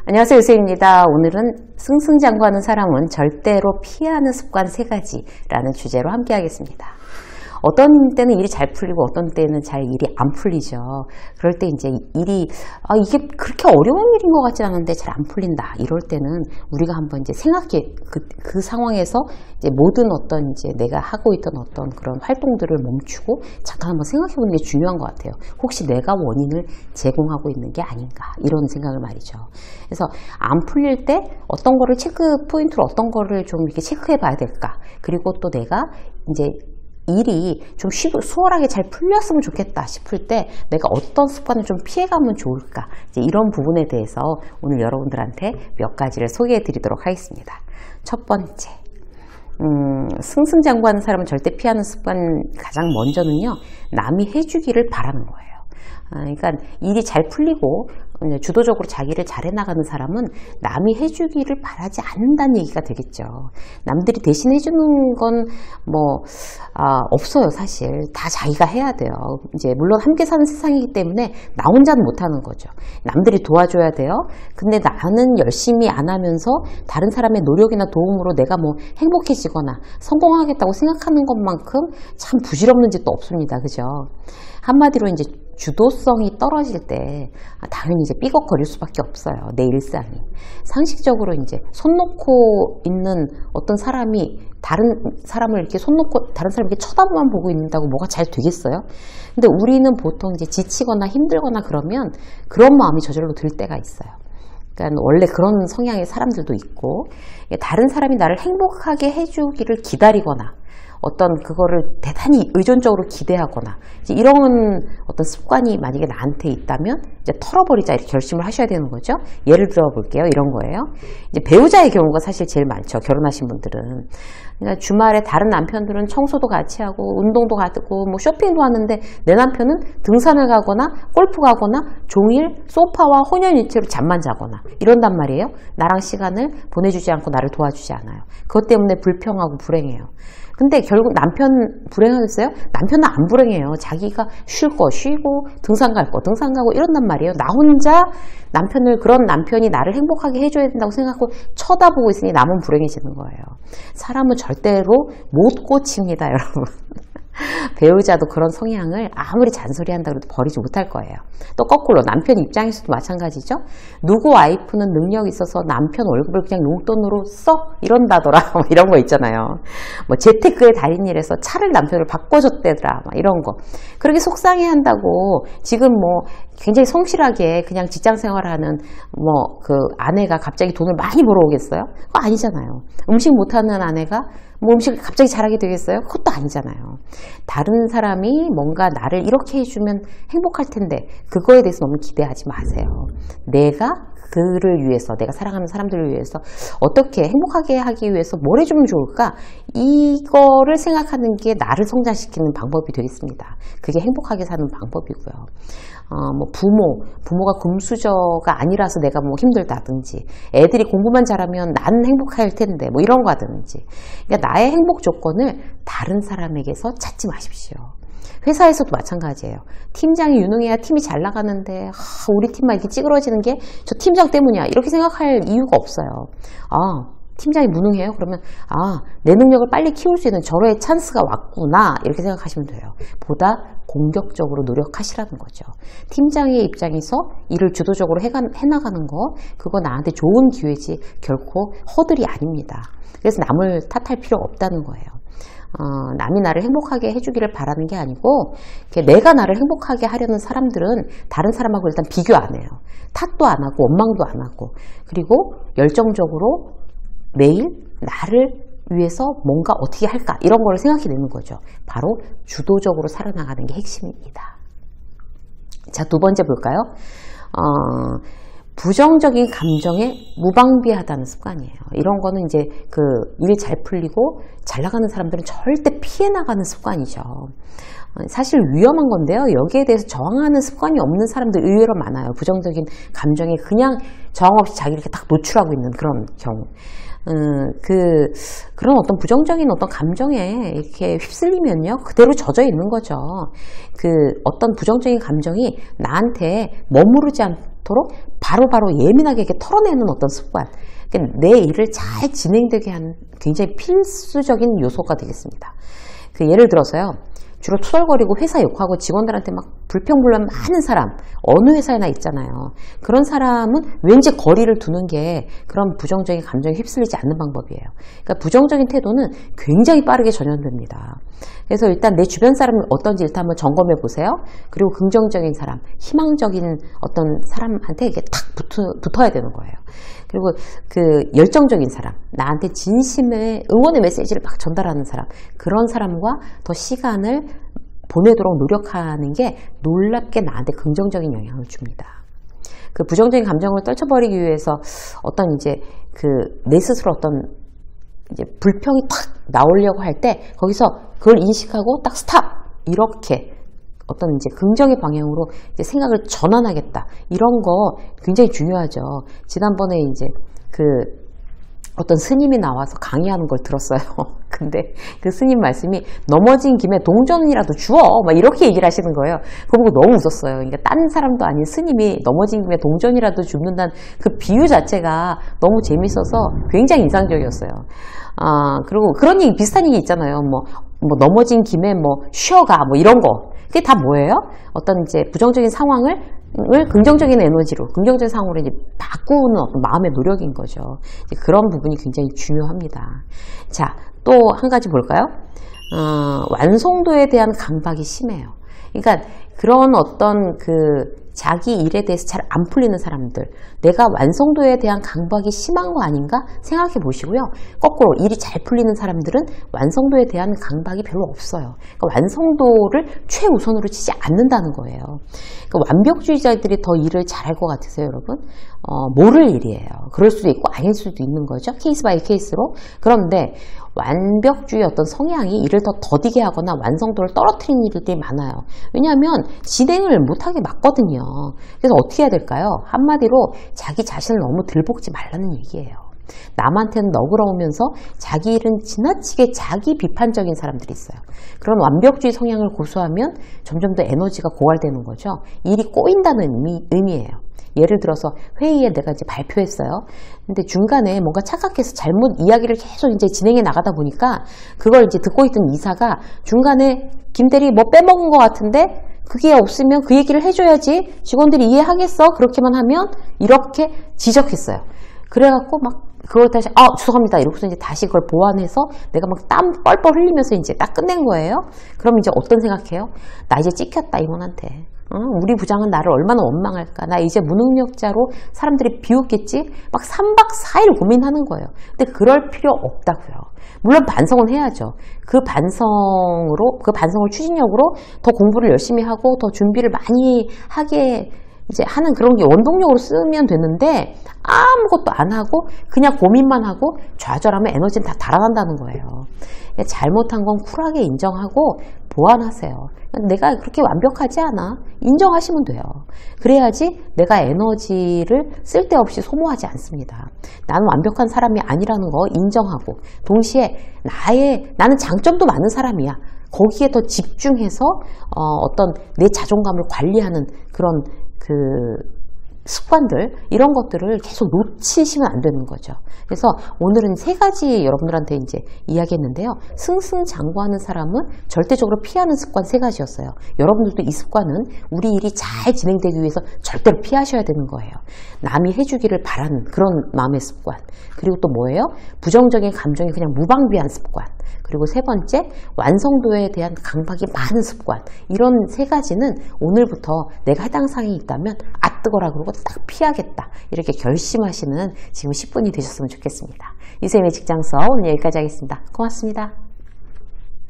안녕하세요, 요셉입니다. 오늘은 승승장구하는 사람은 절대로 피해야 하는 습관 3가지라는 주제로 함께 하겠습니다. 어떤 때는 일이 잘 풀리고 어떤 때는 잘 일이 안 풀리죠. 그럴 때 이제 일이 이게 그렇게 어려운 일인 것 같지 않은데 잘 안 풀린다. 이럴 때는 우리가 한번 이제 생각해 그 상황에서 이제 모든 어떤 이제 내가 하고 있던 어떤 그런 활동들을 멈추고 잠깐 한번 생각해 보는 게 중요한 것 같아요. 혹시 내가 원인을 제공하고 있는 게 아닌가 이런 생각을 말이죠. 그래서 안 풀릴 때 어떤 거를 체크 포인트로 어떤 거를 좀 이렇게 체크해 봐야 될까. 그리고 또 내가 이제 일이 좀 수월하게 잘 풀렸으면 좋겠다 싶을 때 내가 어떤 습관을 좀 피해가면 좋을까, 이제 이런 부분에 대해서 오늘 여러분들한테 몇 가지를 소개해 드리도록 하겠습니다. 첫 번째, 승승장구하는 사람은 절대 피하는 습관 가장 먼저는요, 남이 해주기를 바라는 거예요. 그러니까 일이 잘 풀리고 주도적으로 자기를 잘 해나가는 사람은 남이 해주기를 바라지 않는다는 얘기가 되겠죠. 남들이 대신 해주는 건 없어요. 사실 다 자기가 해야 돼요. 이제 물론 함께 사는 세상이기 때문에 나 혼자는 못하는 거죠. 남들이 도와줘야 돼요. 근데 나는 열심히 안 하면서 다른 사람의 노력이나 도움으로 내가 행복해지거나 성공하겠다고 생각하는 것만큼 참 부질없는 짓도 없습니다. 그죠? 한마디로 이제 주도성이 떨어질 때 당연히 이제 삐걱거릴 수밖에 없어요. 내 일상이. 상식적으로 이제 손 놓고 있는 어떤 사람이 다른 사람을 이렇게 손 놓고 다른 사람을 이렇게 쳐다만 보고 있는다고 뭐가 잘 되겠어요? 근데 우리는 보통 이제 지치거나 힘들거나 그러면 그런 마음이 저절로 들 때가 있어요. 그러니까 원래 그런 성향의 사람들도 있고, 다른 사람이 나를 행복하게 해주기를 기다리거나 어떤 그거를 대단히 의존적으로 기대하거나 이런 어떤 습관이 만약에 나한테 있다면 이제 털어버리자 이렇게 결심을 하셔야 되는 거죠. 예를 들어 볼게요. 이런 거예요. 이제 배우자의 경우가 사실 제일 많죠. 결혼하신 분들은. 그러니까 주말에 다른 남편들은 청소도 같이 하고 운동도 가고 쇼핑도 하는데 내 남편은 등산을 가거나 골프 가거나 종일 소파와 혼연일체로 잠만 자거나 이런단 말이에요. 나랑 시간을 보내주지 않고 나를 도와주지 않아요. 그것 때문에 불평하고 불행해요. 근데 결국 남편 불행하겠어요? 남편은 안 불행해요. 자기가 쉴 거 쉬고 등산 갈 거 등산 가고 이런단 말이에요. 나 혼자 그런 남편이 나를 행복하게 해줘야 된다고 생각하고 쳐다보고 있으니 남은 불행해지는 거예요. 사람은 절대로 못 고칩니다, 여러분. 배우자도 그런 성향을 아무리 잔소리한다고 해도 버리지 못할 거예요. 또 거꾸로 남편 입장에서도 마찬가지죠. 누구 와이프는 능력이 있어서 남편 월급을 그냥 용돈으로 써 이런다더라 이런 거 있잖아요. 재테크의 달인이라서 차를 남편을 바꿔줬대더라 이런 거. 그렇게 속상해한다고 지금 굉장히 성실하게 그냥 직장 생활하는 그 아내가 갑자기 돈을 많이 벌어오겠어요? 그거 아니잖아요. 음식 못하는 아내가 음식을 갑자기 잘하게 되겠어요? 그것도 아니잖아요. 다른 사람이 뭔가 나를 이렇게 해주면 행복할 텐데 그거에 대해서 너무 기대하지 마세요. 내가 그를 위해서, 내가 사랑하는 사람들을 위해서 어떻게 행복하게 하기 위해서 뭘 해주면 좋을까? 이거를 생각하는 게 나를 성장시키는 방법이 되겠습니다. 그게 행복하게 사는 방법이고요. 부모가 금수저가 아니라서 내가 힘들다든지, 애들이 공부만 잘하면 나는 행복할 텐데, 이런 거든지. 그러니까 나의 행복 조건을 다른 사람에게서 찾지 마십시오. 회사에서도 마찬가지예요. 팀장이 유능해야 팀이 잘 나가는데, 우리 팀만 이렇게 찌그러지는 게 저 팀장 때문이야. 이렇게 생각할 이유가 없어요. 팀장이 무능해요? 그러면 내 능력을 빨리 키울 수 있는 저로의 찬스가 왔구나 이렇게 생각하시면 돼요. 보다 공격적으로 노력하시라는 거죠. 팀장의 입장에서 일을 주도적으로 해나가는 거, 그거 나한테 좋은 기회지 결코 허들이 아닙니다. 그래서 남을 탓할 필요가 없다는 거예요. 남이 나를 행복하게 해주기를 바라는 게 아니고, 내가 나를 행복하게 하려는 사람들은 다른 사람하고 일단 비교 안 해요. 탓도 안 하고 원망도 안 하고, 그리고 열정적으로 매일 나를 위해서 뭔가 어떻게 할까 이런 거를 생각해내는 거죠. 바로 주도적으로 살아나가는 게 핵심입니다. 자, 두 번째 볼까요? 부정적인 감정에 무방비하다는 습관이에요. 이런 거는 이제 일 잘 풀리고 잘 나가는 사람들은 절대 피해 나가는 습관이죠. 사실 위험한 건데요. 여기에 대해서 저항하는 습관이 없는 사람들 의외로 많아요. 부정적인 감정에 그냥 저항 없이 자기를 이렇게 딱 노출하고 있는 그런 경우. 그런 어떤 부정적인 어떤 감정에 이렇게 휩쓸리면요, 그대로 젖어 있는 거죠. 어떤 부정적인 감정이 나한테 머무르지 않도록 않도록 바로바로 예민하게 이렇게 털어내는 어떤 습관. 그러니까 내 일을 잘 진행되게 하는 굉장히 필수적인 요소가 되겠습니다. 예를 들어서요. 주로 투덜거리고 회사 욕하고 직원들한테 막 불평불만 많은 사람, 어느 회사에나 있잖아요. 그런 사람은 왠지 거리를 두는 게 그런 부정적인 감정에 휩쓸리지 않는 방법이에요. 그러니까 부정적인 태도는 굉장히 빠르게 전염됩니다. 그래서 일단 내 주변 사람이 어떤지 일단 한번 점검해 보세요. 그리고 긍정적인 사람, 희망적인 어떤 사람한테 이게 탁 붙어야 되는 거예요. 그리고 열정적인 사람, 나한테 진심의 응원의 메시지를 막 전달하는 사람, 그런 사람과 더 시간을 보내도록 노력하는 게 놀랍게 나한테 긍정적인 영향을 줍니다. 부정적인 감정을 떨쳐버리기 위해서 어떤 내 스스로 어떤 불평이 탁 나오려고 할 때 거기서 그걸 인식하고 딱 스탑! 이렇게 어떤 긍정의 방향으로 생각을 전환하겠다. 이런 거 굉장히 중요하죠. 지난번에 어떤 스님이 나와서 강의하는 걸 들었어요. 근데 그 스님 말씀이 넘어진 김에 동전이라도 주워! 막 이렇게 얘기를 하시는 거예요. 그거 보고 너무 웃었어요. 그러니까 딴 사람도 아닌 스님이 넘어진 김에 동전이라도 줍는다는 그 비유 자체가 너무 재밌어서 굉장히 인상적이었어요. 그리고 그런 얘기, 비슷한 얘기 있잖아요. 넘어진 김에 쉬어가, 이런 거. 그게 다 뭐예요? 어떤 부정적인 상황을 긍정적인 에너지로, 긍정적인 상황으로 바꾸는 어떤 마음의 노력인 거죠. 그런 부분이 굉장히 중요합니다. 자, 또 한 가지 볼까요? 완성도에 대한 강박이 심해요. 그러니까 그런 어떤 자기 일에 대해서 잘 안 풀리는 사람들, 내가 완성도에 대한 강박이 심한 거 아닌가 생각해 보시고요. 거꾸로 일이 잘 풀리는 사람들은 완성도에 대한 강박이 별로 없어요. 그러니까 완성도를 최우선으로 치지 않는다는 거예요. 그러니까 완벽주의자들이 더 일을 잘할 것 같으세요, 여러분? 모를 일이에요. 그럴 수도 있고 아닐 수도 있는 거죠. 케이스 바이 케이스로. 그런데 완벽주의 어떤 성향이 일을 더 더디게 하거나 완성도를 떨어뜨리는 일들이 많아요. 왜냐하면 진행을 못하게 막거든요. 그래서 어떻게 해야 될까요? 한마디로 자기 자신을 너무 들볶지 말라는 얘기예요. 남한테는 너그러우면서 자기 일은 지나치게 자기 비판적인 사람들이 있어요. 그런 완벽주의 성향을 고수하면 점점 더 에너지가 고갈되는 거죠. 일이 꼬인다는 의미예요. 예를 들어서 회의에 내가 발표했어요. 근데 중간에 뭔가 착각해서 잘못 이야기를 계속 진행해 나가다 보니까 그걸 듣고 있던 이사가 중간에 김대리 뭐 빼먹은 것 같은데 그게 없으면 그 얘기를 해줘야지 직원들이 이해하겠어? 그렇게만 하면 이렇게 지적했어요. 그래갖고 그걸 다시 죄송합니다 이러고서 다시 그걸 보완해서 내가 땀 뻘뻘 흘리면서 딱 끝낸 거예요. 그럼 어떤 생각해요? 나 이제 찍혔다 이분한테. 우리 부장은 나를 얼마나 원망할까? 나 이제 무능력자로 사람들이 비웃겠지? 3박 4일 고민하는 거예요. 근데 그럴 필요 없다고요. 물론 반성은 해야죠. 그 반성을 추진력으로 더 공부를 열심히 하고 더 준비를 많이 하게 하는 그런 게 원동력으로 쓰면 되는데 아무것도 안 하고 그냥 고민만 하고 좌절하면 에너지는 다 달아난다는 거예요. 잘못한 건 쿨하게 인정하고 보완하세요. 내가 그렇게 완벽하지 않아. 인정하시면 돼요. 그래야지 내가 에너지를 쓸데없이 소모하지 않습니다. 나는 완벽한 사람이 아니라는 거 인정하고 동시에 나는 장점도 많은 사람이야. 거기에 더 집중해서 어떤 내 자존감을 관리하는 그런 습관들 이런 것들을 계속 놓치시면 안 되는 거죠. 그래서 오늘은 3가지 여러분들한테 이야기했는데요. 승승장구하는 사람은 절대적으로 피하는 습관 3가지였어요. 여러분들도 이 습관은 우리 일이 잘 진행되기 위해서 절대로 피하셔야 되는 거예요. 남이 해주기를 바라는 그런 마음의 습관. 그리고 또 뭐예요? 부정적인 감정이 그냥 무방비한 습관. 그리고 3번째, 완성도에 대한 강박이 많은 습관. 이런 3가지는 오늘부터 내가 해당 사항이 있다면 뜨거라 그러고 딱 피하겠다. 이렇게 결심하시는 지금 10분이 되셨으면 좋겠습니다. 이쌤의 직장 수업 오늘 여기까지 하겠습니다. 고맙습니다.